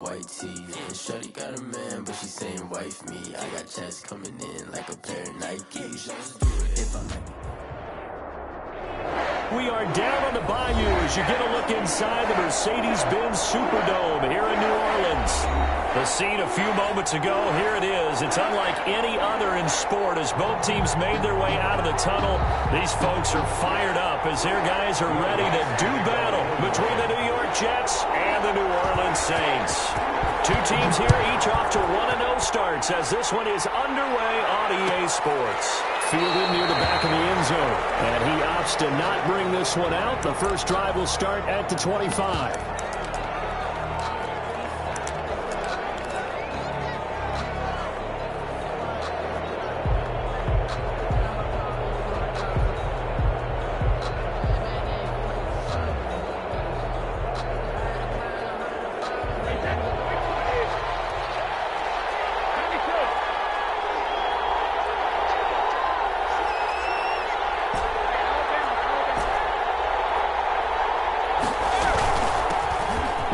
White tee, and shorty got a man, but she saying wife me. I got checks coming in like a pair of Nikes. If I like. We are down on the bayou as you get a look inside the Mercedes-Benz Superdome here in New Orleans. The scene a few moments ago, here it is. It's unlike any other in sport as both teams made their way out of the tunnel. These folks are fired up as their guys are ready to do battle between the New York Jets and the New Orleans Saints. Two teams here, each off to 1-0 starts as this one is underway on EA Sports. Fielded near the back of the end zone, and he opts to not bring this one out. The first drive will start at the 25.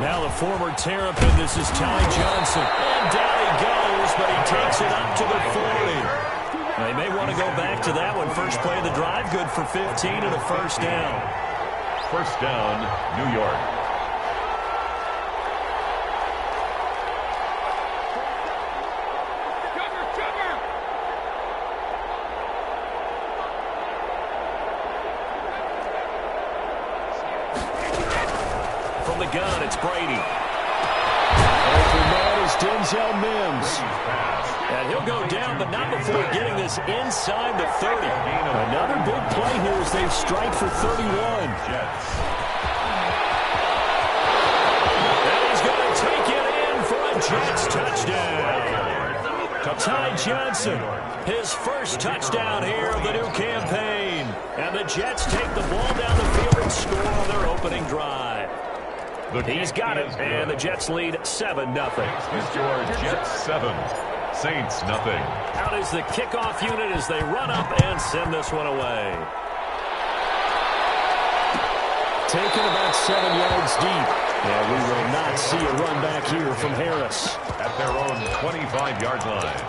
Now the former Terrapin, this is Ty Johnson. And down he goes, but he takes it up to the 40. They may want to go back to that one. First play of the drive, good for 15 and a first down. First down, New York. From the gun, it's Brady. Open man is Denzel Mims. And he'll go down, but not before getting this inside the 30. Another big play here as they strike for 31. And he's going to take it in for a Jets touchdown. Ty Johnson, his first touchdown here of the new campaign. And the Jets take the ball down the field and score on their opening drive. He's got it, and the Jets lead 7-0. Your Jets 7, Saints nothing. Out is the kickoff unit as they run up and send this one away. Taken about 7 yards deep. And we will not see a run back here from Harris. At their own 25-yard line.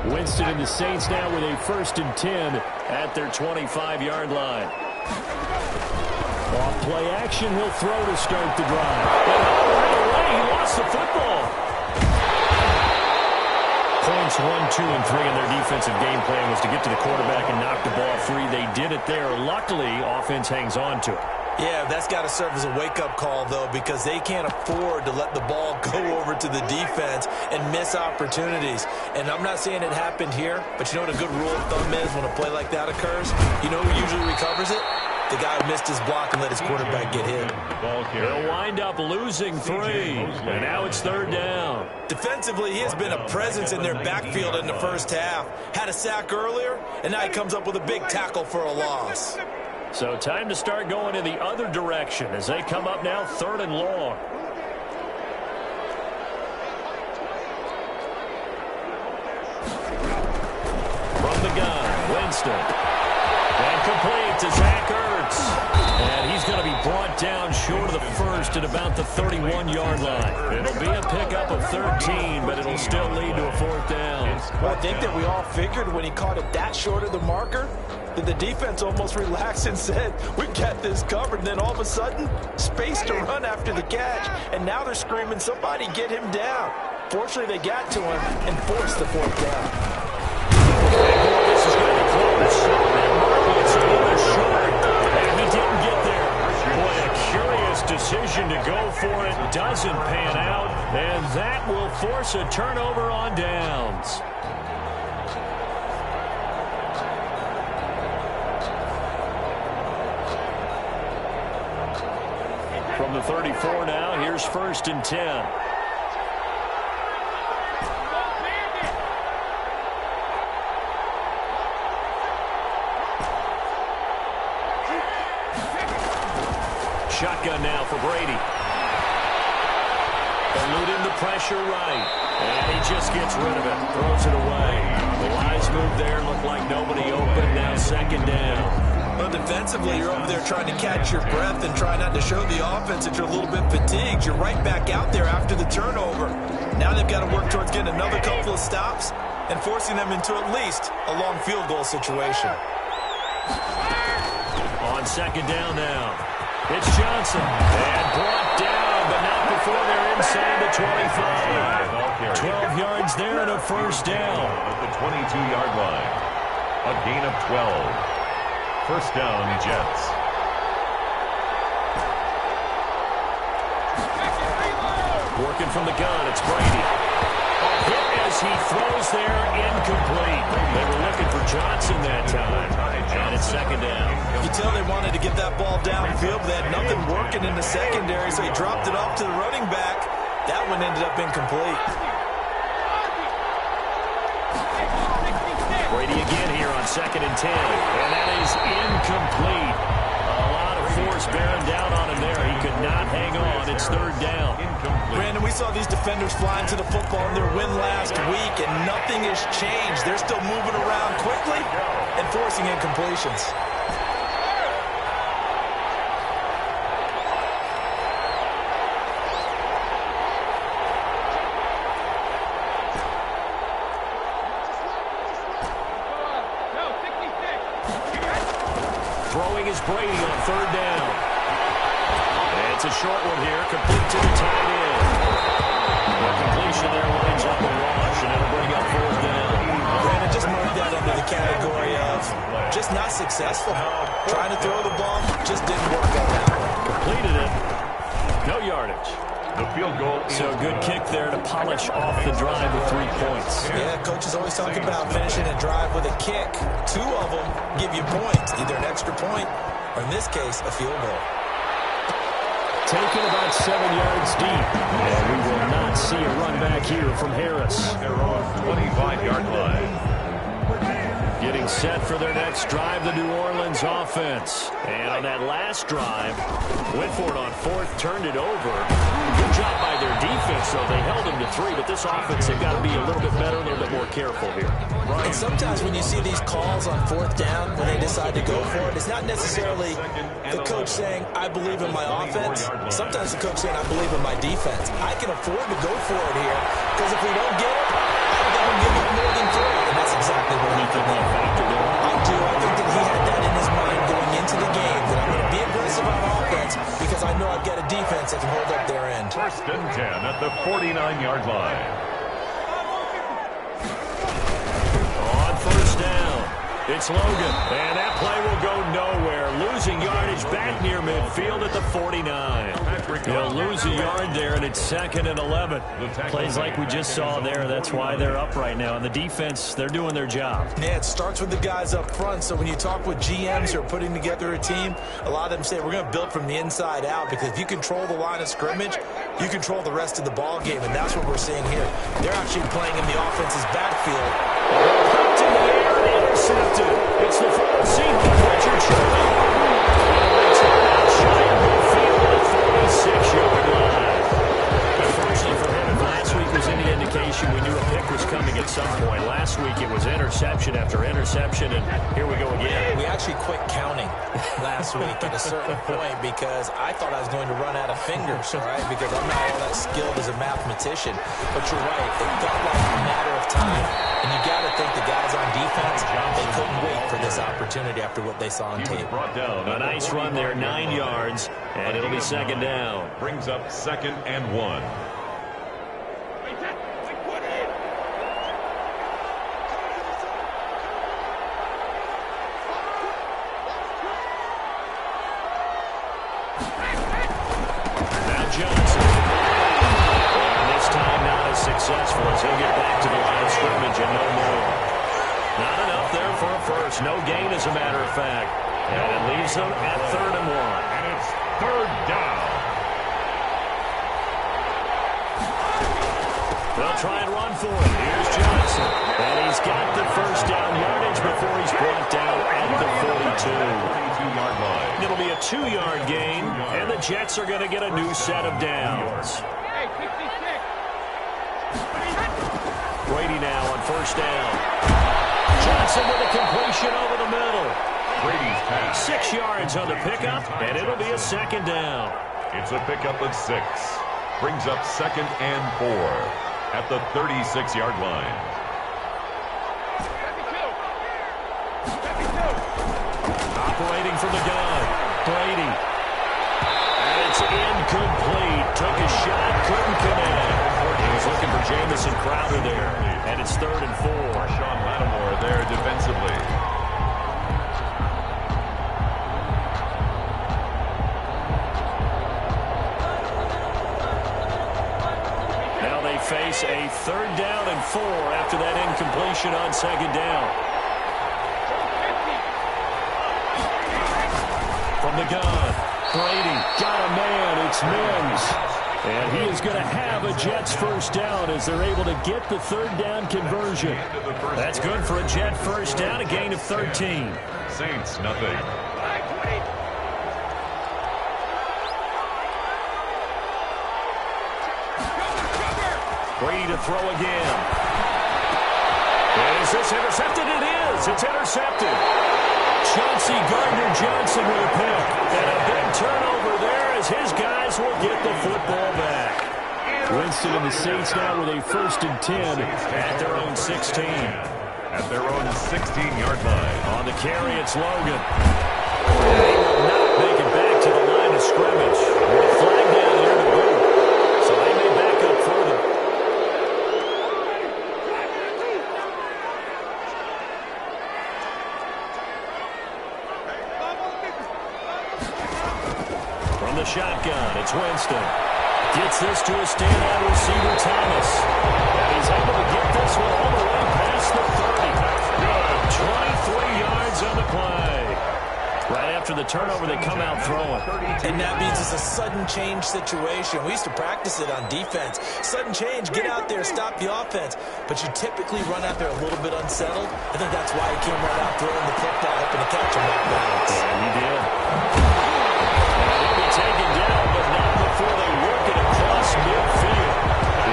Winston and the Saints now with a 1st and 10 at their 25-yard line. Off play action, he'll throw to start the drive. And right away, he lost the football. Points 1, 2, and 3 in their defensive game plan was to get to the quarterback and knock the ball free. They did it there. Luckily, offense hangs on to it. Yeah, that's got to serve as a wake-up call, though, because they can't afford to let the ball go over to the defense and miss opportunities. And I'm not saying it happened here, but you know what a good rule of thumb is when a play like that occurs? You know who usually recovers it? The guy who missed his block and let his quarterback get hit. They'll wind up losing 3, and now it's 3rd down. Defensively, he has been a presence in their backfield in the first half. Had a sack earlier, and now he comes up with a big tackle for a loss. So time to start going in the other direction as they come up now 3rd and long. From the gun, Winston. And complete to Zach Ertz. And he's going to be brought down short of the first at about the 31-yard line. It'll be a pickup of 13, but it'll still lead to a 4th down. Well, I think that we all figured when he caught it that short of the marker, that the defense almost relaxed and said, we got this covered. And then all of a sudden, space to run after the catch. And now they're screaming, somebody get him down. Fortunately, they got to him and forced the 4th down. This is going to be close. And Marquette's a little short. And he didn't get there. Boy, a curious decision to go for it. Doesn't pan out. And that will force a turnover on downs. From the 34 now, here's 1st and 10. Shotgun now for Brady. Eluding the pressure right. And he just gets rid of it. Throws it away. The wise move there. Looked like nobody open. Now second down. Well, defensively, you're over there trying to catch your breath and try not to show the offense that you're a little bit fatigued. You're right back out there after the turnover. Now they've got to work towards getting another couple of stops and forcing them into at least a long field goal situation. On second down now. It's Johnson. And brought down, but not before they're inside the 25. 12 yards there and a first down. At the 22-yard line. A gain of 12. First down, Jets. Working from the gun, it's Brady. A hit as he throws there, incomplete. They were looking for Johnson that time. And it's second down. You tell they wanted to get that ball downfield, but they had nothing working in the secondary, so he dropped it off to the running back. That one ended up incomplete. Brady again here on second and 10. And that is incomplete. A lot of force bearing down on him there. He could not hang on. It's third down. Brandon, we saw these defenders flying to the football in their win last week, and nothing has changed. They're still moving around quickly and forcing incompletions. Throwing is Brady on third down. And it's a short one here, complete to the tight end. The completion there lines up a wash, and it'll bring up fourth down. Brandon, just mark that under the category of just not successful. Trying to throw the ball, just didn't work on that one. Completed it. No yardage. The field goal. So good kick there to polish off the drive with 3 points. Yeah, coach is always talking about finishing a drive with a kick. 2 of them give you points, either an extra point or, in this case, a field goal. Taken about 7 yards deep. And we will not see a run back here from Harris. Their own 25-yard line. Getting set for their next drive, the New Orleans offense. And on that last drive, went for it on fourth, turned it over. Good job by their defense, though. They held them to 3, but this offense, they've got to be a little bit better, a little bit more careful here. And sometimes when you see these calls on fourth down, when they decide to go for it, it's not necessarily the coach saying, I believe in my offense. Sometimes the coach saying, I believe in my defense. I can afford to go for it here, because if we don't get it, I'm going to give up more than 3. And that's exactly what he did. I do. I think that he had that in his mind going into the game, that I'm going to be aggressive on offense because I know I've got a defense that can hold up their end. First and 10 at the 49-yard line. On first down, it's Logan. And that play will go nowhere. Losing yardage back near midfield at the 49. He'll lose a yard there, and it's second and 11. Plays like we just saw there. That's why they're up right now. And the defense, they're doing their job. Yeah, it starts with the guys up front. So when you talk with GMs who are putting together a team, a lot of them say we're going to build from the inside out, because if you control the line of scrimmage, you control the rest of the ball game, and that's what we're seeing here. They're actually playing in the offense's backfield. Popped in the air and intercepted. It's the forward Seahawk, Richard Sherman. Shy of midfield at the 46-yard line. Unfortunately for him, if last week was any indication, we knew a pick was coming at some point. Last week it was interception after interception, and here we go again. We actually quit counting last week at a certain point because I thought I was going to run out of fingers, all right, because I'm not all that skilled as a mathematician. But you're right, it felt like a matter of time, and you got to think the guys on defense, they couldn't wait for this opportunity after what they saw on tape. A nice run there, 9 yards, and it'll be second down. Brings up second and 1. Johnson. And this time not as successful as he'll get back to the line of scrimmage and no more. Not enough there for a first. No gain, as a matter of fact. And it leaves them at 3rd and 1. And it's 3rd down. They'll try and run for it. Here's Johnson. And he's got the first down yardage before he's brought down at the 42. 42-yard line. It'll be a 2-yard gain, and the Jets are going to get a new set of downs. Brady now on first down. Johnson with a completion over the middle. Brady's pass. 6 yards on the pickup, and it'll be a second down. It's a pickup of 6. Brings up 2nd and 4 at the 36-yard line. Operating from the gun, Brady. And it's incomplete. Took a shot, couldn't connect. He was looking for Jamison Crowder there, and it's 3rd and 4. Sean Lattimore there defensively. Now they face a 3rd down and 4 after that incompletion on 2nd down. From the gun, Brady got a man. It's Mims. And he is going to have a Jets first down as they're able to get the 3rd down conversion. That's good for a Jet first down, a gain of 13. Saints, nothing. Brady to throw again. Is this intercepted? It is. It's intercepted. Chauncey Gardner-Johnson with a pick. And a big turnover there as his guys will get the football back. Winston and the Saints now with a 1st and 10 at their own 16. At their own 16-yard line. On the carry, it's Logan. They will not make it back to the line of scrimmage. With a flag down there to boot. So they may back up further. From the shotgun, it's Winston. Gets this to a standout receiver, Thomas. And he's able to get this one all the way past the 30. Good. 23 yards on the play. Right after the turnover, they come out throwing. And that means it's a sudden change situation. We used to practice it on defense. Sudden change, get out there, stop the offense. But you typically run out there a little bit unsettled. I think that's why he came right out throwing the football, hoping to catch him off balance. And he did. And he'll be taken down, but not before they work it across midfield.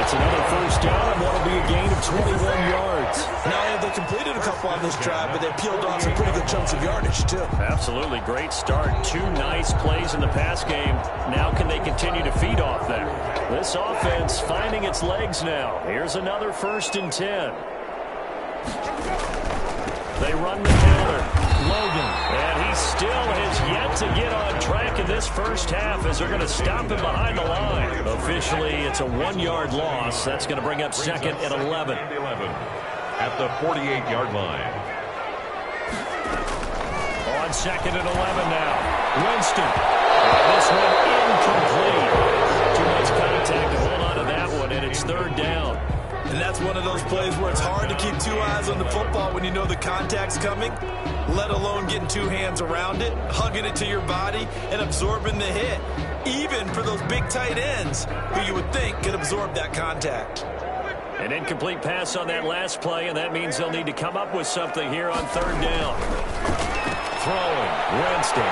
It's another first down, and that'll be a gain of 21 yards. Now they completed a couple on this drive, but they peeled off some pretty good chunks of yardage, too. Absolutely great start. 2 nice plays in the pass game. Now can they continue to feed off that? This offense finding its legs now. Here's another 1st and 10. They run the counter. Logan. And he still has yet to get on track in this first half as they're going to stop him behind the line. Officially, it's a 1-yard loss. That's going to bring up 2nd and 11. At the 48-yard line. On 2nd and 11 now. Winston. This one incomplete. Too much contact to hold on to that one, and it's 3rd down. And that's one of those plays where it's hard to keep 2 eyes on the football when you know the contact's coming, let alone getting 2 hands around it, hugging it to your body, and absorbing the hit. Even for those big tight ends who you would think could absorb that contact. An incomplete pass on that last play, and that means they'll need to come up with something here on 3rd down. Throwing, Winston.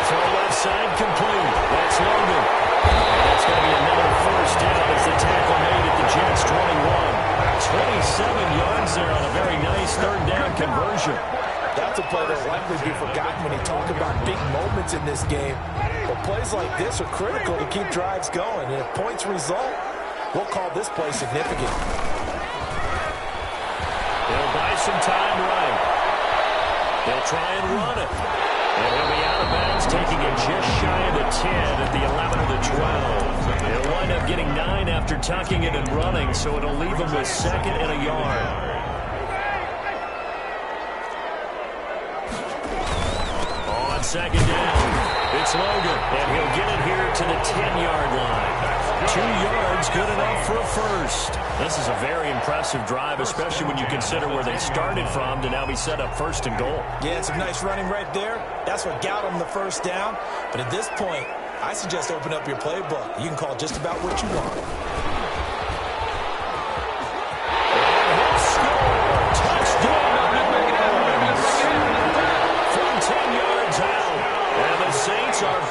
Throw left side, complete. That's Logan. And that's going to be another first down as the tackle made at the Jets' 21. 27 yards there on a very nice 3rd down conversion. That's a play that'll likely be forgotten when you talk about big moments in this game. But plays like this are critical to keep drives going. And if points result, we'll call this play significant. They'll buy some time right. They'll try and run it. And he'll be out of bounds, taking it just shy of the 10 at the 11 or the 12. He'll wind up getting 9 after tucking it and running, so it'll leave him with 2nd and a yard. On 2nd down, it's Logan, and he'll get it here to the 10-yard line. 2 yards, good enough for a first. This is a very impressive drive, especially when you consider where they started from to now be set up 1st and goal. Yeah, some nice running right there. That's what got them the first down. But at this point, I suggest open up your playbook. You can call just about what you want. And he'll score. Touchdown. From 10 yards out. And the Saints are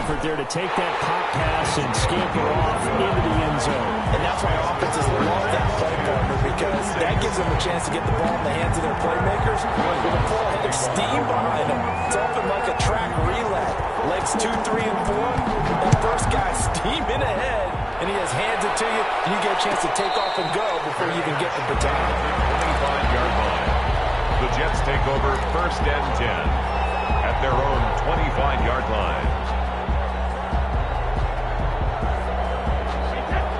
effort there to take that pop pass and scamper off into the end zone. And that's why offenses love that play partner, because that gives them a chance to get the ball in the hands of their playmakers with a full head of steam behind them. It's often like a track relay. Legs 2, 3, and 4. That first guy steaming ahead, and he has hands it to you, and you get a chance to take off and go before you even get the baton. 25-yard line. The Jets take over 1st and 10 at their own 25-yard line.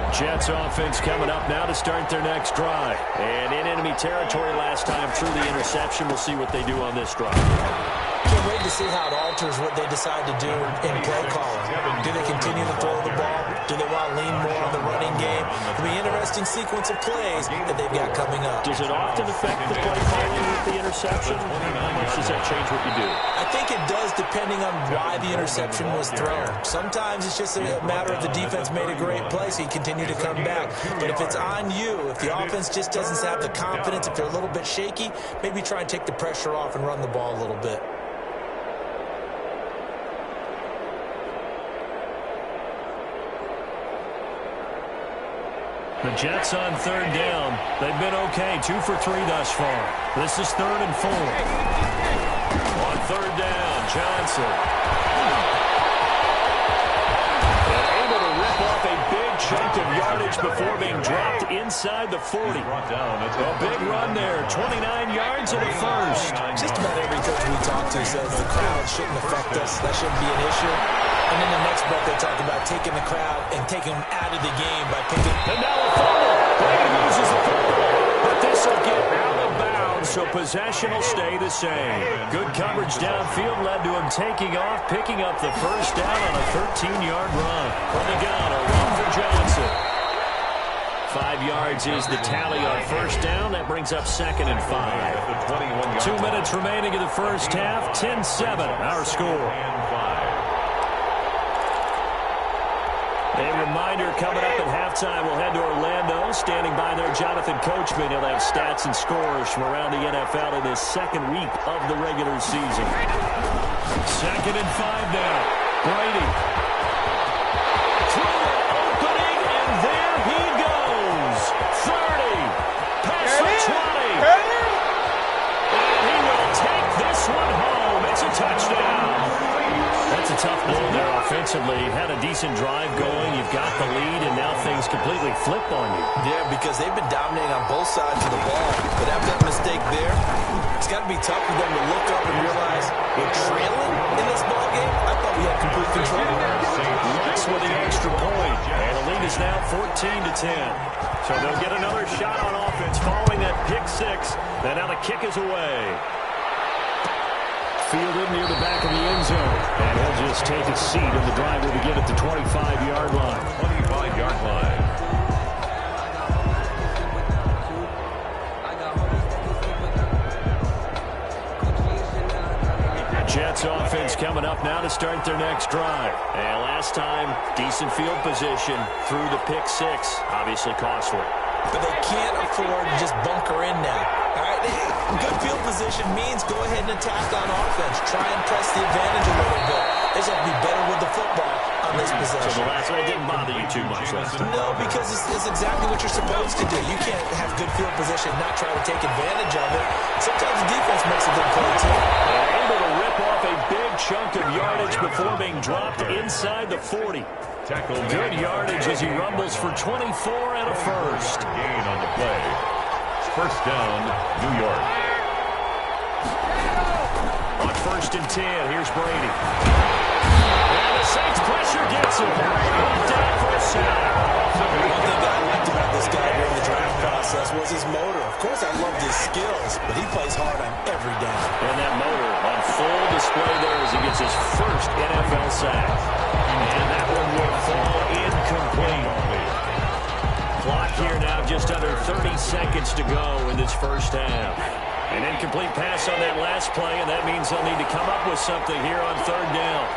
Jets offense coming up now to start their next drive. And in enemy territory last time through the interception. We'll see what they do on this drive. Can't wait to see how it alters what they decide to do in play calling. Do they continue to throw the ball? Do they want to lean more on the running game? It'll be an interesting sequence of plays that they've got coming up. Does it often affect the play calling with the interception? How much does that change what you do? I think it does, depending on why the interception was thrown. Sometimes it's just a matter of the defense made a great play, so you continue to come back. But if it's on you, if the offense just doesn't have the confidence, if they're a little bit shaky, maybe try and take the pressure off and run the ball a little bit. The Jets on 3rd down. They've been okay, 2 for 3 thus far. This is 3rd and 4. On 3rd down, Johnson. And able to rip off a big chunk of yardage before being dropped inside the 40. A big run there, 29 yards and a first. Just about every coach we talk to says the crowd shouldn't affect us. That shouldn't be an issue. And then the next breath they talk about taking the crowd and taking them out of the game by picking. And now a fumble. Brady loses the football. But this will get out of bounds, so possession will stay the same. Good coverage downfield led to him taking off, picking up the first down on a 13-yard run. From the gun, a run for Johnson. 5 yards is the tally on first down. That brings up 2nd and 5. 2 minutes remaining in the first half. 10-7, our score. A reminder coming up at halftime, we'll head to Orlando. Standing by there, Jonathan Coachman. He'll have stats and scores from around the NFL in his 2nd week of the regular season. 2nd and 5 now. Brady. Through an opening, and there he goes. 30. Past the 20. And he will take this one home. It's a touchdown. That's a tough blow there offensively. Had a decent drive going. You've got the lead, and now things completely flip on you. Yeah, because they've been dominating on both sides of the ball. But after that mistake there, it's got to be tough for them to look up and realize we're trailing in this ball game. I thought we had complete control. Lutz with the extra point, and the lead is now 14-10. So they'll get another shot on offense following that pick 6. And now the kick is away. Fielded near the back of the end zone. And he'll just take a seat, and the drive will begin at the 25-yard line. 25-yard line. Jets offense coming up now to start their next drive. And last time, decent field position through the pick 6. Obviously costly. But they can't afford to just bunker in now. All right, good field position means go ahead and attack on offense. Try and press the advantage a little bit. They just have to be better with the football on this possession. So the last one didn't bother you too much last time? No, because it's exactly what you're supposed to do. You can't have good field position and not try to take advantage of it. Sometimes the defense makes a good play, too. And able to rip off a big chunk of yardage before being dropped inside the 40. Good yardage as he rumbles for 24 and a first. Gain on the play. First down, New York. On 1st and 10, here's Brady. And the Saints pressure gets him. Down for a sack. One thing that I liked about this guy during the draft process was his motor. Of course, I loved his skills, but he plays hard on every down. And that motor on full display there as he gets his first NFL sack. And that one will fall incomplete. Clock here now, just under 30 seconds to go in this first half. An incomplete pass on that last play, and that means they'll need to come up with something here on 3rd down.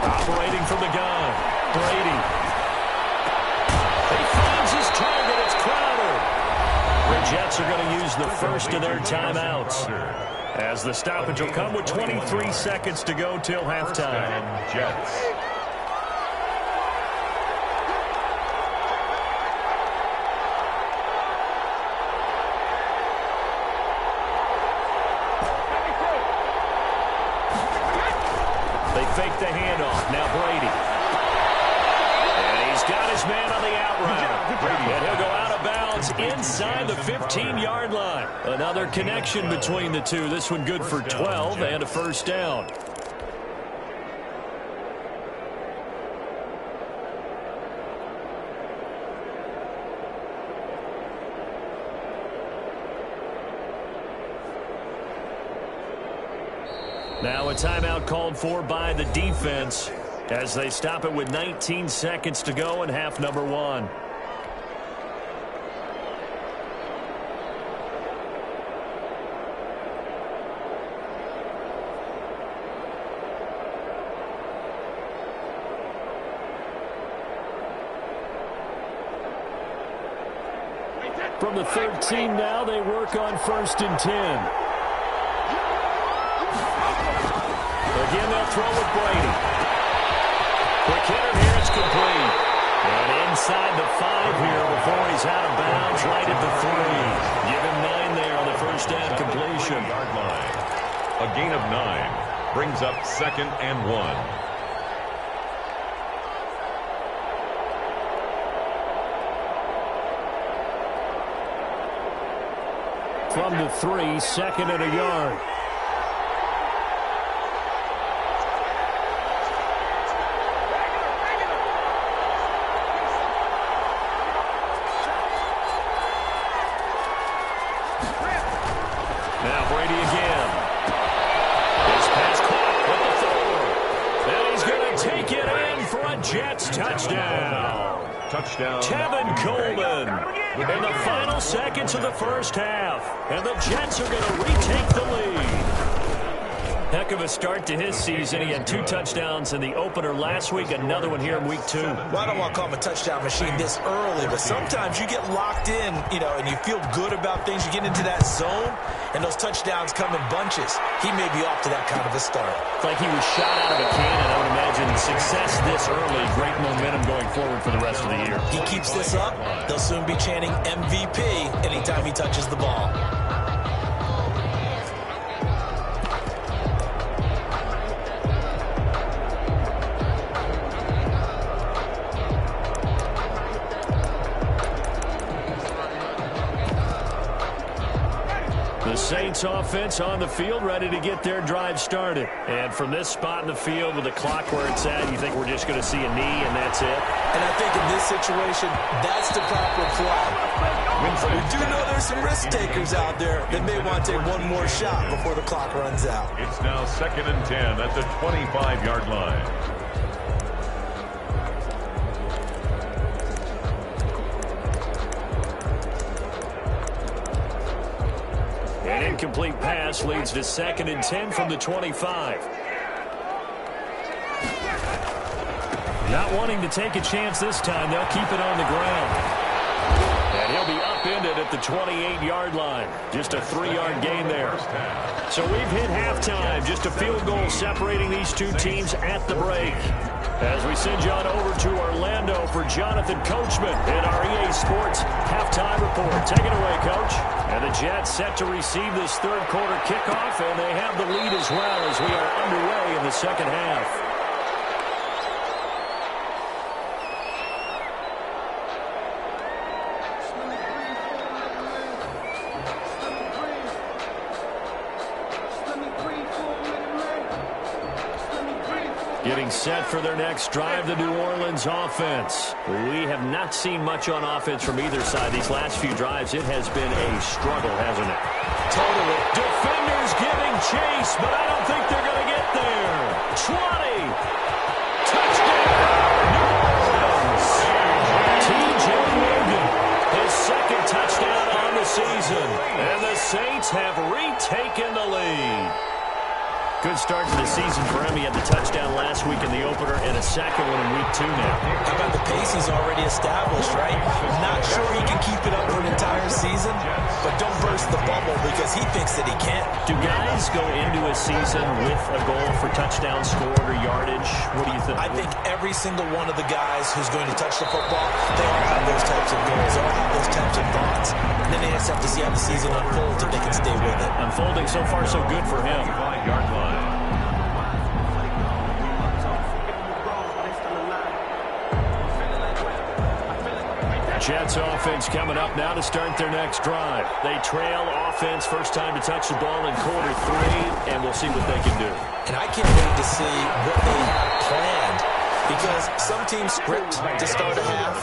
Operating from the gun, Brady. He finds his target. It's Crowder. Jets are going to use the first of their timeouts, as the stoppage will come with 23 seconds to go till halftime. Jets. They fake the handoff. Now Brady. And he's got his man on the out route. And he'll go out of bounds inside the 15-yard line. Another connection between the two. This one good for 12 and a first down. Now a timeout called for by the defense as they stop it with 19 seconds to go in half number one. From the 13 now, they work on 1st and 10. Again, they'll throw with Brady. Quick hitter here, it's complete. And inside the 5 here before he's out of bounds, right at the 3. Give him 9 there on the first down completion. Yard line. A gain of 9 brings up 2nd and 1. From the 3, 2nd and a yard. Now Brady again. This pass caught with the 4. And he's going to take it in for a Jets touchdown. Touchdown. Tevin Coleman in the final seconds of the first half. And the Jets are going to retake the lead. Heck of a start to his season. He had 2 touchdowns in the opener last week, another one here in week 2. Well, I don't want to call him a touchdown machine this early, but sometimes you get locked in, and you feel good about things. You get into that zone, and those touchdowns come in bunches. He may be off to that kind of a start. It's like he was shot out of a cannon. I would imagine success this early, great momentum going forward for the rest of the year. He keeps this up, they'll soon be chanting MVP anytime he touches the ball. The Saints offense on the field, ready to get their drive started. And from this spot in the field with the clock where it's at, you think we're just going to see a knee and that's it? And I think in this situation, that's the proper flag. We do know there's some risk takers out there that may want to take one more shot before the clock runs out. It's now 2nd and 10 at the 25-yard line. An incomplete pass leads to 2nd and 10 from the 25. Not wanting to take a chance this time, they'll keep it on the ground. And he'll be upended at the 28-yard line. Just a 3-yard gain there. So we've hit halftime. Just a field goal separating these two teams at the break. As we send you on over to Orlando for Jonathan Coachman in our EA Sports halftime report. Take it away, Coach. And the Jets set to receive this third-quarter kickoff, and they have the lead as well as we are underway in the second half. Getting set for their next drive, the New Orleans offense. We have not seen much on offense from either side these last few drives. It has been a struggle, hasn't it? Totally. Defenders giving chase, but I don't think they're going to get there. 20. Touchdown, New Orleans. T.J. Logan, his 2nd touchdown on the season. And the Saints have retaken the lead. Good start to the season for him. He had the touchdown last week in the opener and a second one in week 2 now. How about the pace he's already established, right? Not sure he can keep it up for an entire season, but don't burst the bubble because he thinks that he can. Do guys go into a season with a goal for touchdown scored or yardage? What do you think? I think every single one of the guys who's going to touch the football, they all have those types of goals. They all have those types of thoughts. And then they just have to see how the season unfolds if they can stay with it. Unfolding so far so good for him. 5-yard line. Jets offense coming up now to start their next drive. They trail offense, first time to touch the ball in quarter 3, and we'll see what they can do. And I can't wait to see what they have planned, because some teams script to start a half.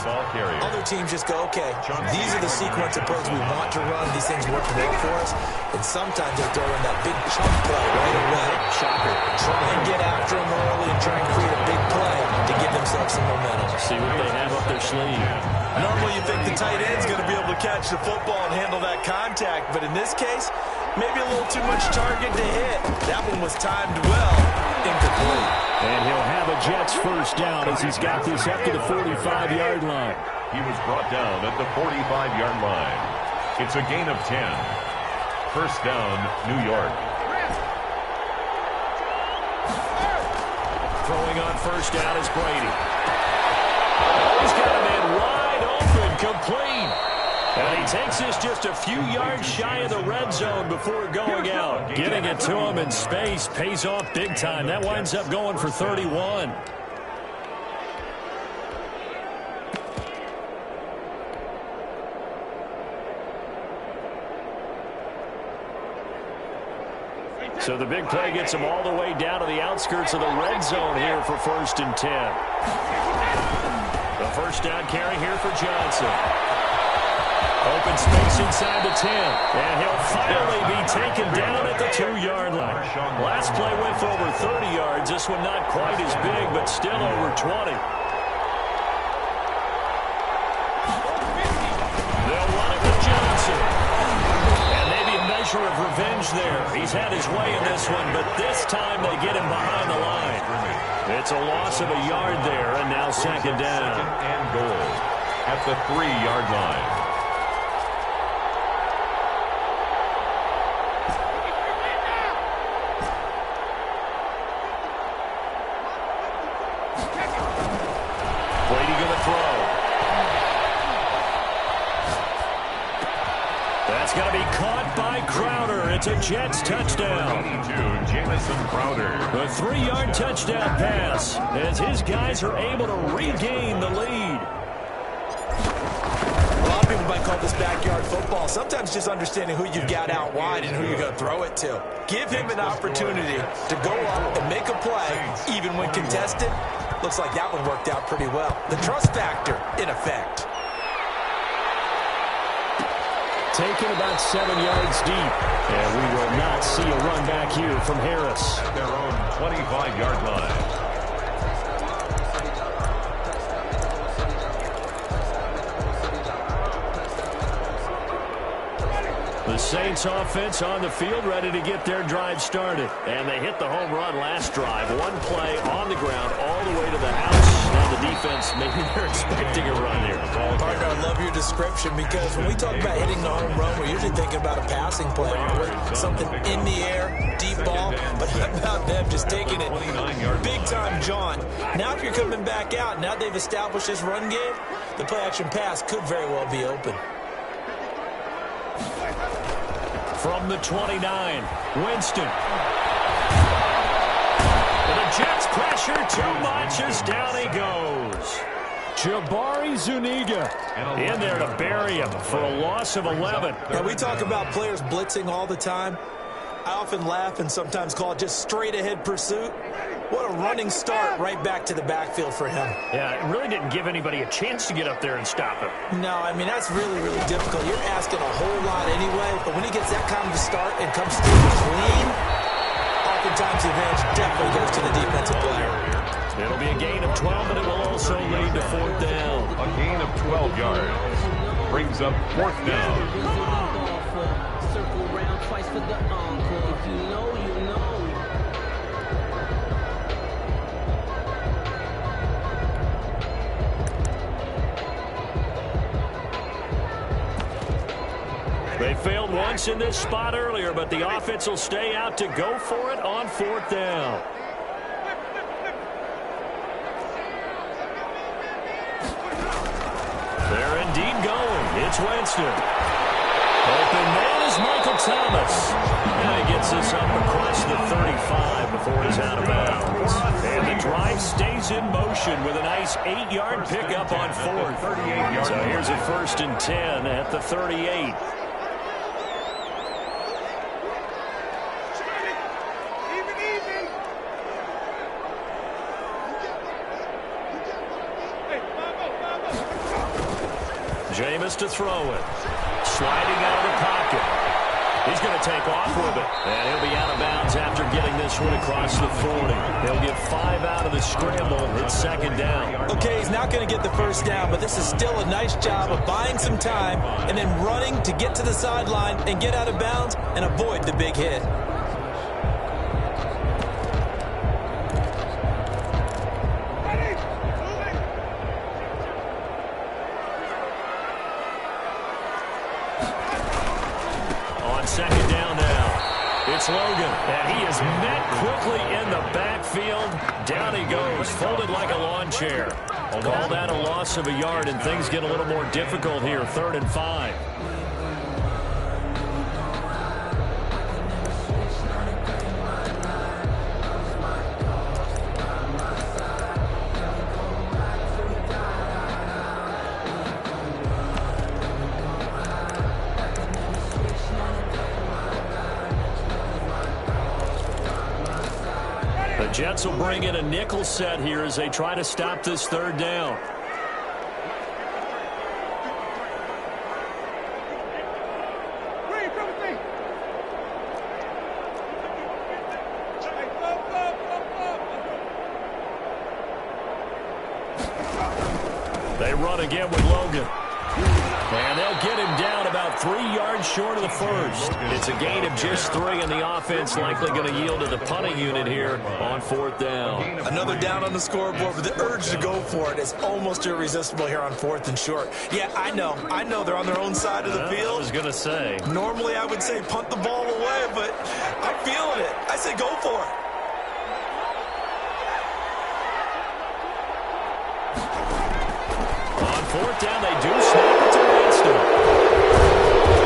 Other teams just go, okay, these are the sequence of plays we want to run. These things work well for us. And sometimes they throw in that big chunk play right away. Shocker. Try and get after them early and try and create a big play to give themselves some momentum. See what they have up their sleeve. Normally you think the tight end's going to be able to catch the football and handle that contact, but in this case, maybe a little too much target to hit. That one was timed well, incomplete. And he'll have a Jets first down as he's got this up to the 45-yard line. He was brought down at the 45-yard line. It's a gain of 10. First down, New York. Throwing on first down is Brady. He's got a man wide open, complete. And he takes this just a few yards shy of the red zone before going out. Getting it to him in space pays off big time. That winds up going for 31. So the big play gets him all the way down to the outskirts of the red zone here for first and 10. The first down carry here for Johnson. Open space inside the 10. And he'll finally be taken down at the 2-yard line. Last play went for over 30 yards. This one not quite as big, but still over 20. They'll run it with Johnson. And maybe a measure of revenge there. He's had his way in this one, but this time they get him behind the line. It's a loss of a yard there, and now second down. Second and goal at the 3-yard line. Brady going to throw. That's going to be caught by Crowder. It's a Jets touchdown. 22, Jamison Crowder. A 3-yard touchdown pass as his guys are able to regain the lead. A lot of people might call this backyard football. Sometimes just understanding who you've got out wide and who you're going to throw it to. Give him an opportunity to go up and make a play, even when contested. Looks like that one worked out pretty well. The trust factor, in effect. Taken about 7 yards deep. And we will not see a run back here from Harris. At their own 25-yard line. The Saints offense on the field, ready to get their drive started. And they hit the home run last drive. One play on the ground all the way to the house. Now the defense, maybe they're expecting a run here. Partner, I love your description, because when we talk about hitting the home run, we're usually thinking about a passing play. Something in the air, deep ball. But how about them just taking it big time, John? Now if you're coming back out, now they've established this run game, the play-action pass could very well be open. From the 29, Winston. The Jets pressure too much as down he goes. Jabari Zuniga in there to bury him for a loss of 11. Now, we talk about players blitzing all the time. I often laugh and sometimes call it just straight-ahead pursuit. What a running start right back to the backfield for him. Yeah, it really didn't give anybody a chance to get up there and stop him. No, I mean, that's really, really difficult. You're asking a whole lot anyway, but when he gets that kind of a start and comes through clean, oftentimes the advantage definitely goes to the defensive player. It'll be a gain of 12, but it will also lead to fourth down. A gain of 12 yards brings up fourth down. Circle round twice for the encore. If you know, you know. failed once in this spot earlier, but the offense will stay out to go for it on 4th down. They're indeed going. It's Winston. Open man is Michael Thomas. And he gets this up across the 35 before he's out of bounds. And the drive stays in motion with a nice 8-yard pickup on 4th. So here's a 1st and 10 at the 38. Jameis to throw it. Sliding out of the pocket. He's going to take off with it. And he'll be out of bounds after getting this one across the 40. They'll get 5 out of the scramble. It's 2nd down. Okay, he's not going to get the 1st down, but this is still a nice job of buying some time and then running to get to the sideline and get out of bounds and avoid the big hit. It's Logan, and he is met quickly in the backfield. Down he goes, folded like a lawn chair. Call that a loss of a yard, and things get a little more difficult here. 3rd and 5. Jets will bring in a nickel set here as they try to stop this 3rd down. They run again with Logan. And they'll get him down about 3 yards short of the 1st. It's a gain of just 3, and the offense likely going to yield to the punting unit here on 4th down. Another down on the scoreboard, but the urge to go for it is almost irresistible here on 4th and short. Yeah, I know they're on their own side of the field. I was going to say. Normally I would say punt the ball away, but I'm feeling it. I say go for it. On 4th down, they do snap it to Winston.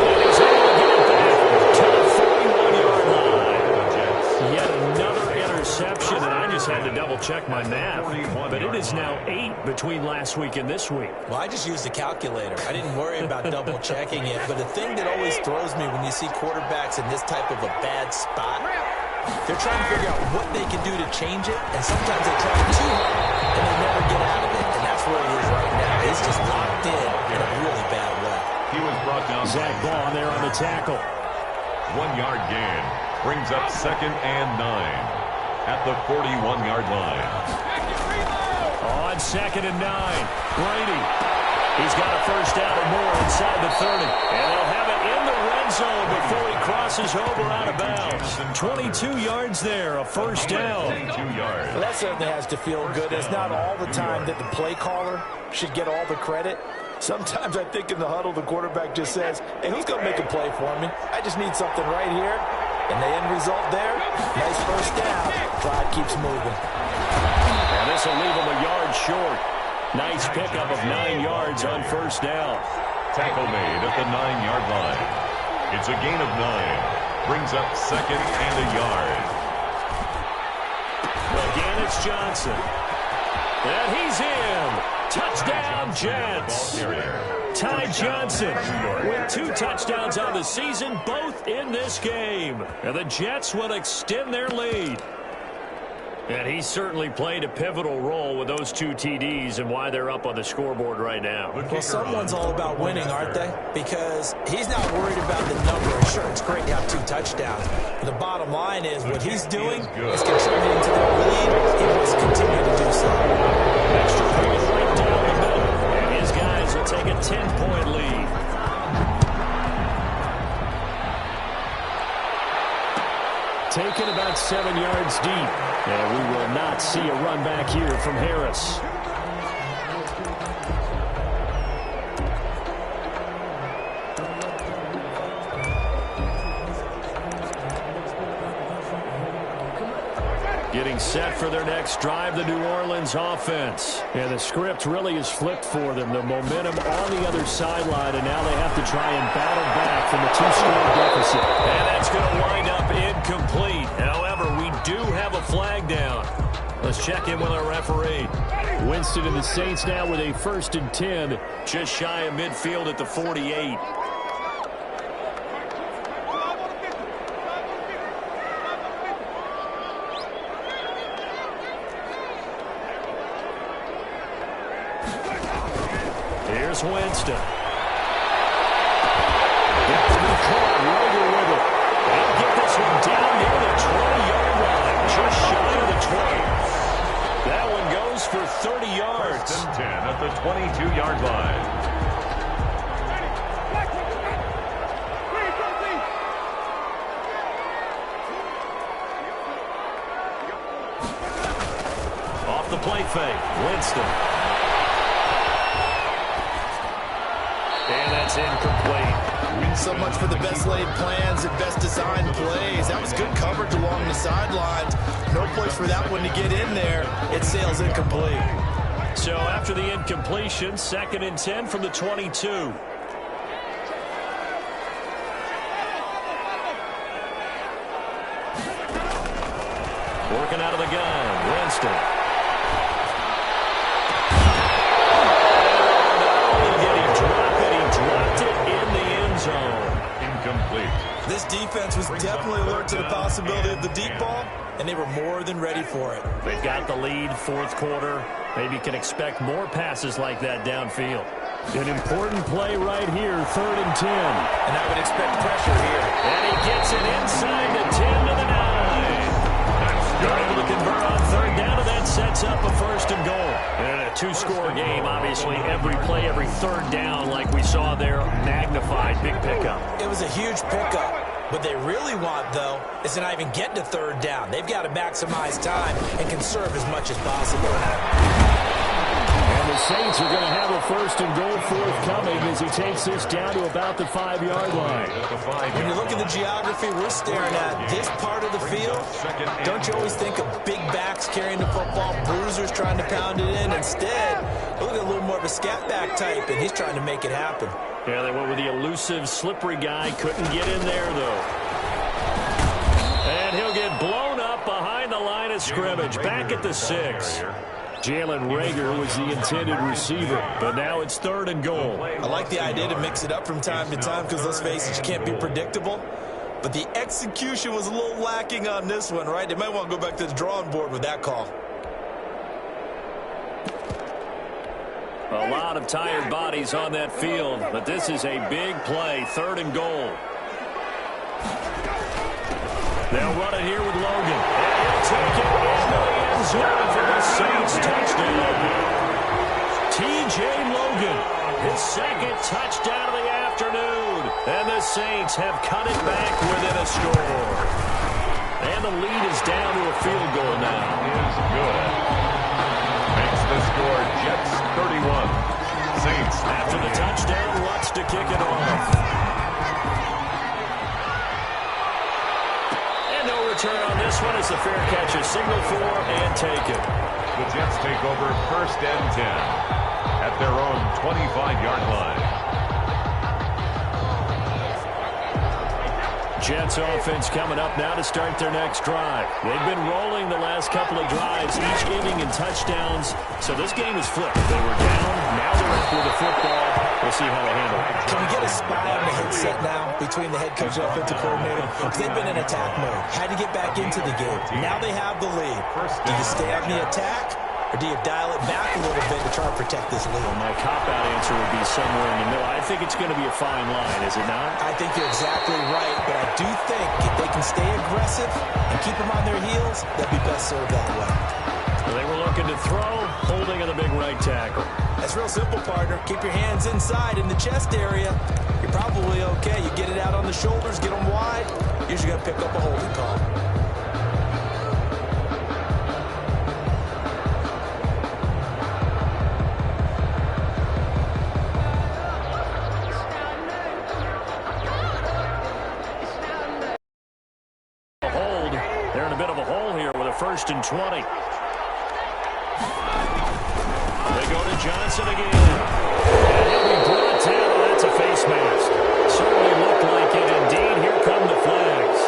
And he's able to get it back to the 41-yard line. Yet another interception, and I just had to double-check my math. But it is now 8 between last week and this week. Well, I just used a calculator. I didn't worry about double-checking it. But the thing that always throws me when you see quarterbacks in this type of a bad spot, they're trying to figure out what they can do to change it, and sometimes they try too hard, and they never get out of it. And that's where he is right now. He's just locked in a really bad way. He was brought down. Zach Ball there on the tackle. 1-yard gain brings up 2nd and 9 at the 41-yard line. On 2nd and 9, Brady. He's got a 1st down or more inside the 30. And they'll have it in the red zone before he crosses over out of bounds. 22 yards there, a 1st down. Well, that certainly has to feel good. It's not all the time that the play caller should get all the credit. Sometimes I think in the huddle, the quarterback just says, hey, who's going to make a play for me? I just need something right here. And the end result there, nice 1st down. Clock keeps moving. And this will leave him a yard short. Nice pickup of 9 yards on 1st down. Tackle made at the 9-yard line. It's a gain of 9. Brings up 2nd and a yard. Again, it's Johnson. And he's in. Touchdown, Jets. Ty Johnson with 2 touchdowns on the season, both in this game. And the Jets will extend their lead. And he certainly played a pivotal role with those 2 TDs and why they're up on the scoreboard right now. Well, someone's all about winning, aren't they? Because he's not worried about the number. Sure, it's great to have 2 touchdowns. But the bottom line is what he's doing is contributing to their lead. He must continue to do so. Extra point right down the middle. And his guys will take a 10-point lead. Taken about 7 yards deep. And we will not see a run back here from Harris. Getting set for their next drive, the New Orleans offense. And the script really is flipped for them. The momentum on the other sideline, and now they have to try and battle back from the two-score deficit. And that's going to wind up incomplete. However, we do have a flag down. Let's check in with our referee. Winston and the Saints now with a 1st and 10, just shy of midfield at the 48. Here's Winston. Gets to the car, Roger with it. They'll get this one down near the 20-yard line, just shy of the 20. That one goes for 30 yards. 1st and 10 at the 22-yard line. Off the play fake, Winston. And that's incomplete. So much for the best laid plans and best designed plays. That was good coverage along the sidelines. No place for that one to get in there. It sails incomplete. So after the incompletion, 2nd and 10 from the 22. Working out of the gun, Winston. This defense was definitely alert to the possibility of the deep ball, and they were more than ready for it. They've got the lead, 4th quarter. Maybe can expect more passes like that downfield. An important play right here, 3rd and 10. And I would expect pressure here. And he gets it inside the 10 to the 9. They're able to convert on 3rd down, and that sets up a 1st and goal. And in a two-score game, obviously every play, every 3rd down, like we saw there, magnified, big pickup. It was a huge pickup. What they really want, though, is to not even get to 3rd down. They've got to maximize time and conserve as much as possible. And the Saints are going to have a 1st and goal forthcoming as he takes this down to about the 5-yard line. When you look at the geography we're staring at, this part of the field, don't you always think of big backs carrying the football, bruisers trying to pound it in? Instead, look at a little more of a scat back type, and he's trying to make it happen. Yeah, they went with the elusive, slippery guy. Couldn't get in there, though. And he'll get blown up behind the line of scrimmage. Back at the 6. Jalen Reagor was the intended receiver, but now it's 3rd and goal. I like the idea to mix it up from time to time because, let's face it, you can't be predictable. But the execution was a little lacking on this one, right? They might want to go back to the drawing board with that call. A lot of tired bodies on that field, but this is a big play, 3rd and goal. They'll run it here with Logan. And he'll take it into the end zone for the Saints touchdown. T.J. Logan, his 2nd touchdown of the afternoon. And the Saints have cut it back within a score. And the lead is down to a field goal now. Is good. Makes the score Jets 31. Saints. After the touchdown, wants to kick it off. And no return on this one as the fair catch is signaled for and taken. The Jets take over 1st and 10 at their own 25-yard line. Jets offense coming up now to start their next drive. They've been rolling the last couple of drives, each ending in touchdowns. So this game is flipped. They were down, now they're up with the football. We'll see how they handle it. Can we get a spy on the headset now between the head coach and offensive coordinator? Because they've been in attack mode. Had to get back into the game. Now they have the lead. Do you stay on the attack? Or do you dial it back a little bit to try and protect this lead? Well, my cop-out answer would be somewhere in the middle. I think it's going to be a fine line, is it not? I think you're exactly right, but I do think if they can stay aggressive and keep them on their heels, they'll be best served that way. Well, they were looking to throw, holding on the big right tackle. That's real simple, partner. Keep your hands inside in the chest area. You're probably okay. You get it out on the shoulders, get them wide. Usually going to pick up a holding call. 1st and 20. They go to Johnson again. And he'll be brought down. That's a face mask. Certainly looked like it. Indeed, here come the flags.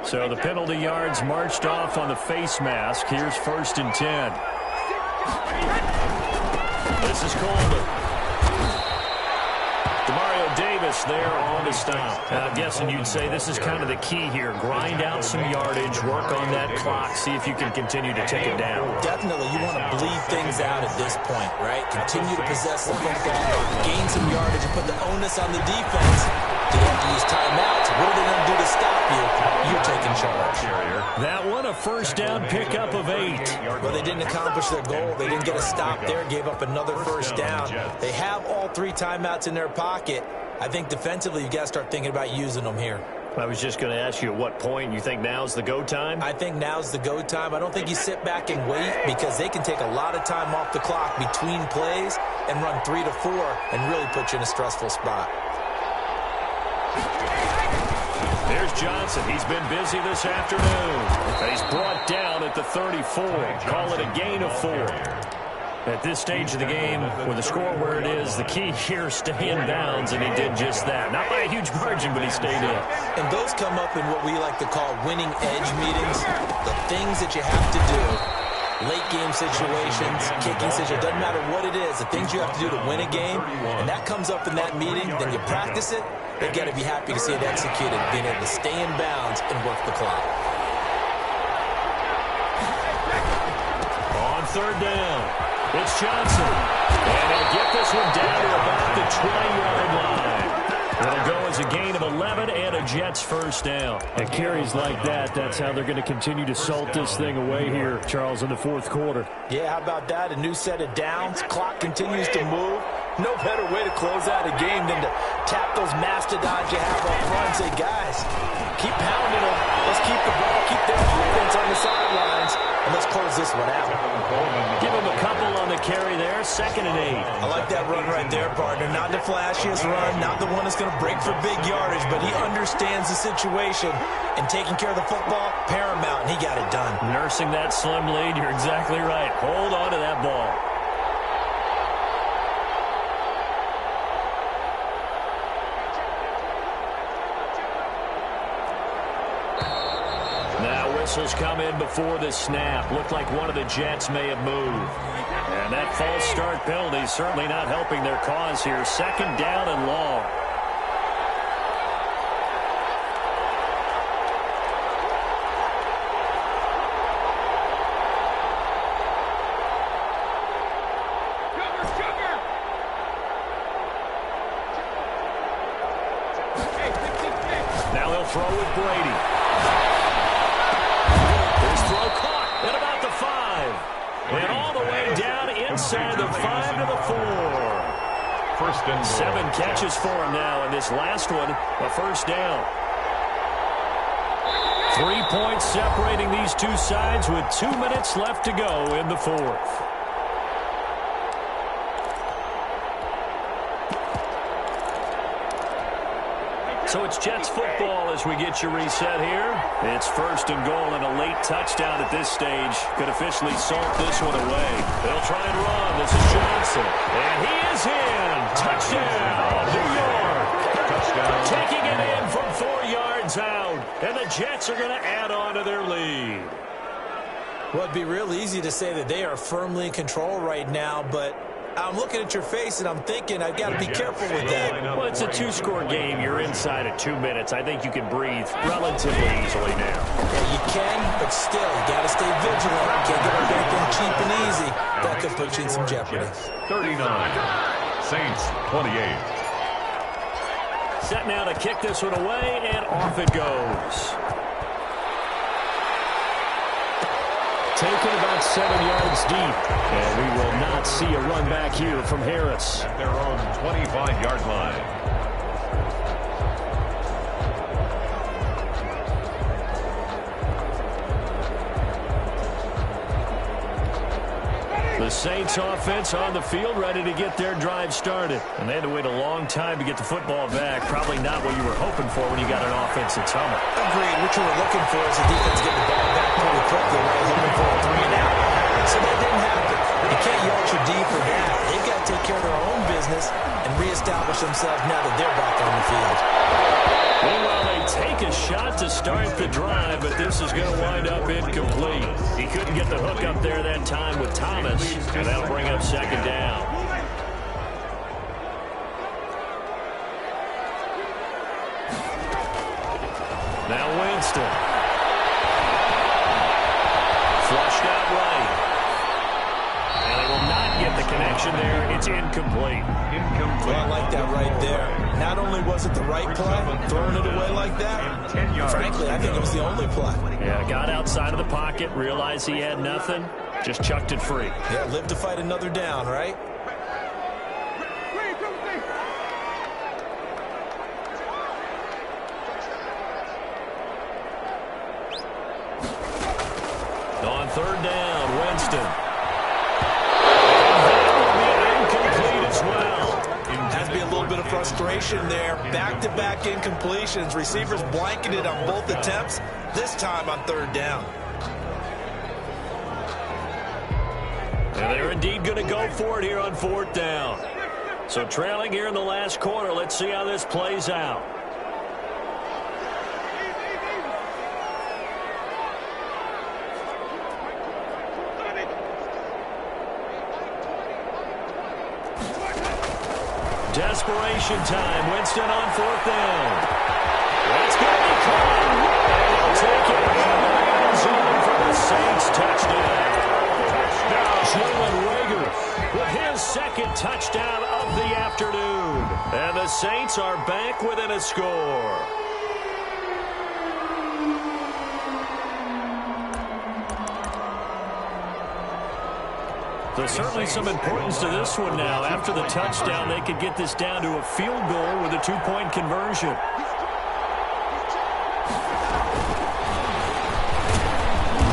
So the penalty yards marched off on the face mask. Here's 1st and 10. This is Coleman. Demario Davis there on the stop. I'm guessing you'd say this is kind of the key here. Grind out some yardage, work on that clock, see if you can continue to take it down. Definitely, you want to bleed things out at this point, right? Continue to possess the football, gain some yardage, and put the onus on the defense. Do they have to use timeouts? What are they going to do to stop you? You're taking charge. That one, a 1st down pickup of 8. Well, they didn't accomplish their goal. They didn't get a stop there, gave up another 1st down. They have all 3 timeouts in their pocket. I think defensively, you've got to start thinking about using them here. I was just going to ask you at what point you think now's the go time? I think now's the go time. I don't think you sit back and wait because they can take a lot of time off the clock between plays and run 3 to 4 and really put you in a stressful spot. There's Johnson. He's been busy this afternoon. He's brought down at the 34. Call it a gain of 4. At this stage of the game, with the score where it is, the key here is stay in bounds, and he did just that. Not by a huge margin, but he stayed in. And those come up in what we like to call winning edge meetings. The things that you have to do. Late game situations, kicking situations, doesn't matter what it is, the things you have to do to win a game, and that comes up in that meeting, then you practice it, they've got to be happy to see it executed, being able to stay in bounds and work the clock. On 3rd down, it's Johnson, and he'll get this one down to about the 20-yard line. It'll go as a gain of 11 and a Jets 1st down. And carries like that, that's how they're going to continue to salt this thing away here, Charles, in the 4th quarter. Yeah, how about that? A new set of downs. Clock continues to move. No better way to close out a game than to tap those mastodons you have up front and say, guys, keep pounding them. Let's keep the ball, keep their offense on the sidelines, and let's close this one out. Give him a couple on the carry there, 2nd and 8. I like that run right there, partner. Not the flashiest run, not the one that's going to break for big yardage, but he understands the situation, and taking care of the football, paramount, and he got it done. Nursing that slim lead, you're exactly right. Hold on to that ball. Whistles come in before the snap. Looked like one of the Jets may have moved. And that false start penalty certainly not helping their cause here. 2nd down and long. Now he'll throw with Brady. At about the 5. And all the way down inside the 5 to the 4. 1st and 7 catches for him now, and this last one, a 1st down. 3 points separating these two sides with 2 minutes left to go in the 4th. So it's Jets football as we get you reset here. It's 1st and goal and a late touchdown at this stage could officially salt this one away. They'll try and run. This is Johnson. And he is in. Touchdown, New York. Touchdown. Taking it in from 4 yards out. And the Jets are going to add on to their lead. Well, it'd be real easy to say that they are firmly in control right now, but I'm looking at your face and I'm thinking I've got to be careful with that. Well, it's a 2-score game. You're inside at 2 minutes. I think you can breathe relatively easily now. Yeah, you can, but still, you got to stay vigilant. You can't get everything cheap and easy. That could put you in some jeopardy. 39. Saints 28. Set now to kick this one away, and off it goes. Taken about 7 yards deep, and we will not see a run back here from Harris. At their own 25-yard line. Saints offense on the field, ready to get their drive started. And they had to wait a long time to get the football back. Probably not what you were hoping for when you got an offense that's humming. Agreed. What you were looking for is the defense getting the ball back pretty quickly, right? Looking for a 3-and-out. So that didn't happen. You can't yell at your D for that. They've got to take care of their own business and reestablish themselves now that they're back on the field. Meanwhile, they take a shot to start the drive, but this is going to wind up incomplete. He couldn't get the hook up there that time with Thomas, and that'll bring up second down. Now Winston. Flushed out right. And they will not get the connection there. It's incomplete. Well, I like that right there. Not only was it the right play, throwing it away like that, frankly, I think it was the only play. Yeah, got outside of the pocket, realized he had nothing, just chucked it free. Yeah, live to fight another down, right? On third down, Winston. That will be incomplete as well. Has to be a little bit of frustration there. Back-to-back incompletions. Receivers blanketed on both attempts, this time on third down. And they're indeed going to go for it here on fourth down. So trailing here in the last quarter, let's see how this plays out. Desperation time. Winston on fourth down. That's going to be caught. And he'll take it in the end zone for the Saints touchdown. Jalen Reagor with his second touchdown of the afternoon. And the Saints are back within a score. So certainly some importance to this one now. After the touchdown, they could get this down to a field goal with a two-point conversion.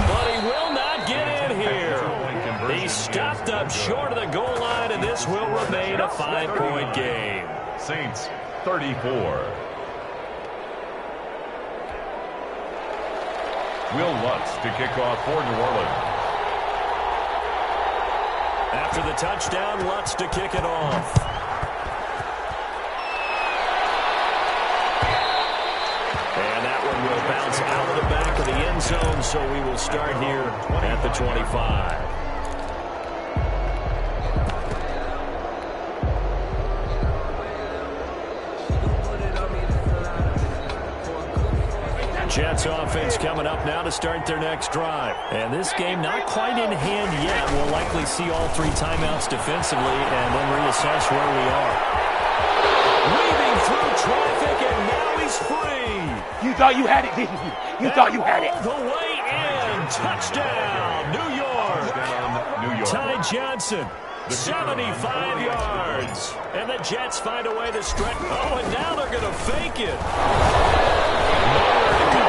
But he will not get in here. He stopped up short of the goal line, and this will remain a 5-point game. Saints 34. Will Lutz to kick off for New Orleans. After the touchdown, Lutz to kick it off. And that one will bounce out of the back of the end zone, so we will start here at the 25. Jets offense coming up now to start their next drive. And this game not quite in hand yet. We'll likely see all three timeouts defensively and then reassess where we are. Weaving through traffic, and now he's free. You thought you had it, didn't you? You thought you had it. The way in. Touchdown, New York. Ty Johnson, 75 yards. And the Jets find a way to stretch. Oh, and now they're going to fake it.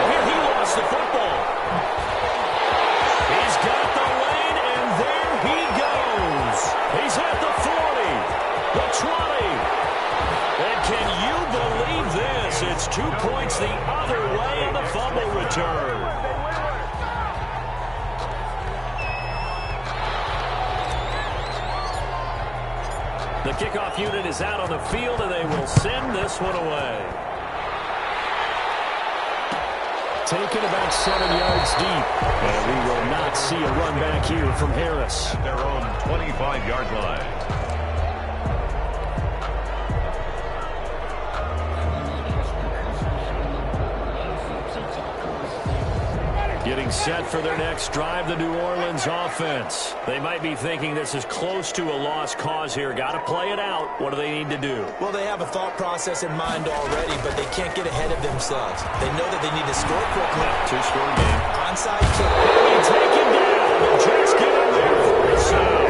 Here he lost the football. He's got the lane, and there he goes. He's at the 40, the 20. And can you believe this? It's 2 points the other way on the fumble return. The kickoff unit is out on the field, and they will send this one away. Taken about 7 yards deep. And we will not see a run back here from Harris. At their own 25-yard line. Getting set for their next drive, the New Orleans offense. They might be thinking this is close to a lost cause here. Got to play it out. What do they need to do? Well, they have a thought process in mind already, but they can't get ahead of themselves. They know that they need to score quickly. Two-score game. Onside kick. Taken down. The Jets get in there for a sack.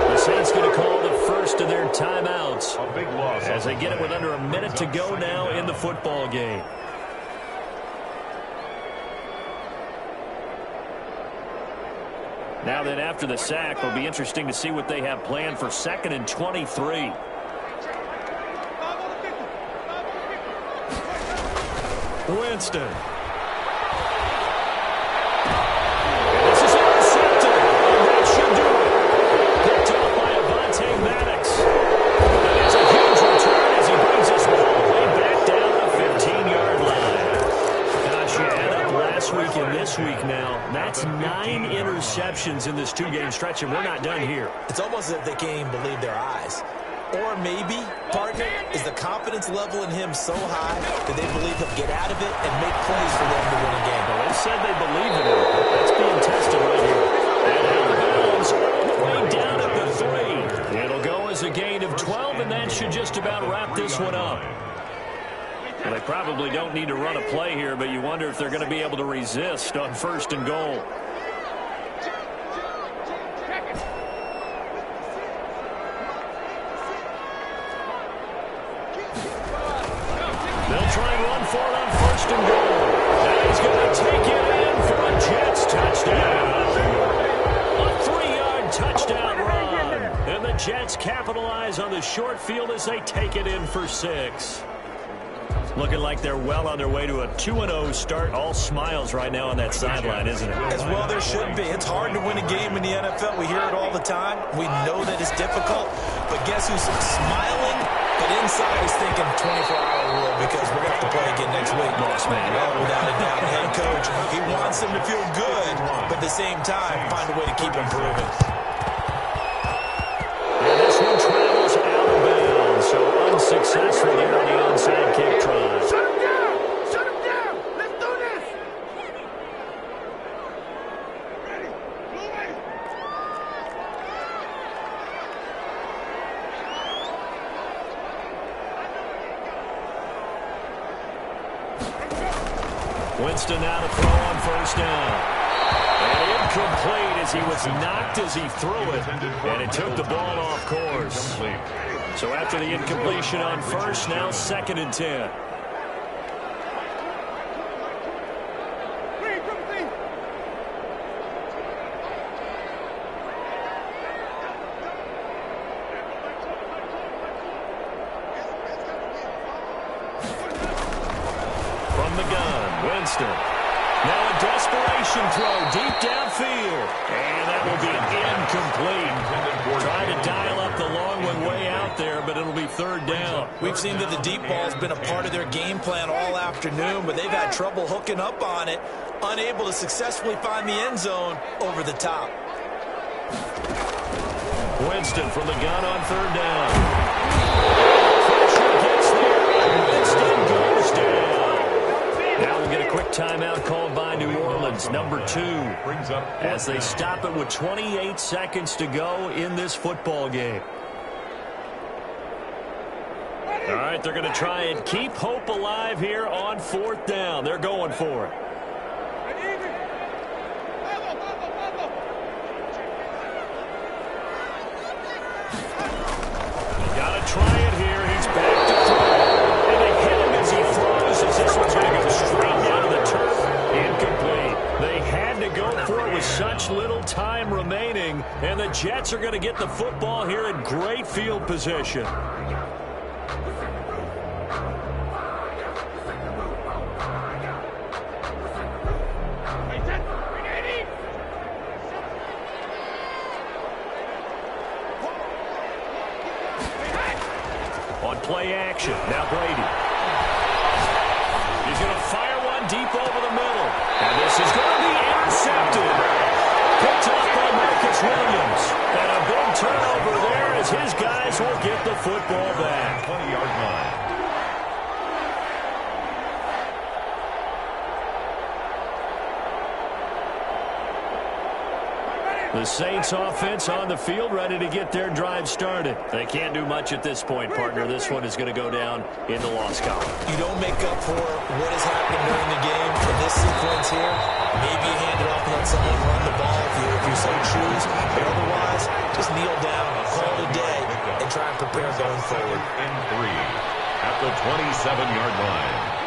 The Saints going to call the first of their timeouts A big loss as they get it with under a minute to go now in the football game. Now then, after the sack, it'll be interesting to see what they have planned for 2nd and 23. Winston. This is intercepted. And that should do it. Picked off by Avonte Maddox. And it's a huge return as he brings us all the way back down the 15-yard line. Gosh, you add up last week and this week now. That's 9 interceptions in this 2-game stretch, and we're not done here. It's almost as if they can't even believe their eyes. Or maybe, partner, is the confidence level in him so high that they believe he'll get out of it and make plays for them to win a game. Well, they said they believe in him. That's being tested right here. And out of bounds, all the way down at the 3. It'll go as a gain of 12, and that should just about wrap this one up. Well, they probably don't need to run a play here, but you wonder if they're going to be able to resist on 1st and goal. They'll try and run for it on 1st and goal. And he's going to take it in for a Jets touchdown. A 3-yard touchdown run. And the Jets capitalize on the short field as they take it in for 6. Looking like they're well on their way to a 2-0 start. All smiles right now on that sideline, isn't it? As well there should be. It's hard to win a game in the NFL. We hear it all the time. We know that it's difficult. But guess who's smiling? But inside he's thinking 24-hour rule because we're going to have to play again next week. Boss man. Oh, without a doubt. Head coach, he wants them to feel good, but at the same time, find a way to keep improving. And this one travels out of bounds, so unsuccessful there on the onside kick try. Shut him down! Shut him down! Let's do this! Ready? Moving! Winston now to throw on 1st down. And incomplete as he was knocked as he threw it. And it took the ball off course. So after the incompletion on 1st, now 2nd and 10. From the gun, Winston. Now a desperation throw deep downfield. And that will be incomplete. Trying to dial up the long one way out there, but it'll be 3rd down. We've seen that the deep ball's been a part of their game plan all afternoon, but they've had trouble hooking up on it, unable to successfully find the end zone over the top. Winston from the gun on 3rd down. Pressure gets there. Winston goes down. Now we'll get a quick timeout called by New Orleans, number 2, as they stop it with 28 seconds to go in this football game. All right, they're going to try and keep hope alive here on 4th down. They're going for it. Got to try it here. He's back to throw. And they hit him as he throws as this one's going to go straight down to the turf. Incomplete. They had to go for it with such little time remaining. And the Jets are going to get the football here in great field position. On play action, now Brady. He's going to fire one deep over the middle. And this is going to be intercepted. Picked up by Marcus Williams. And a big turnover there as his guys will get the football back. 20-yard line. The Saints offense on the field, ready to get their drive started. They can't do much at this point, partner. This one is going to go down in the loss column. You don't make up for what has happened during the game in this sequence here. Maybe you hand it off and let someone run the ball if you so choose. But otherwise, just kneel down, call it a day, and try and prepare going forward. In 3 at the 27-yard line.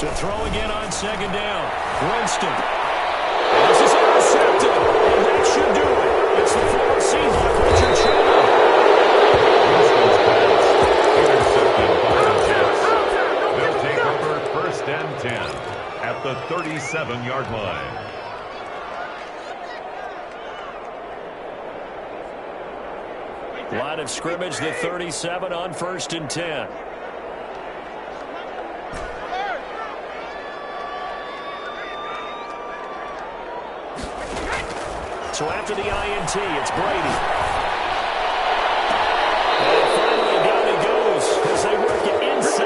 To throw again on second down. Winston. This is intercepted, and that should do it. It's the former season of Richard Sherman. Winston's pass intercepted by the Jets. They'll take over first and 10 at the 37-yard line. Line of scrimmage, the 37 on first and 10. So after the INT, it's Brady.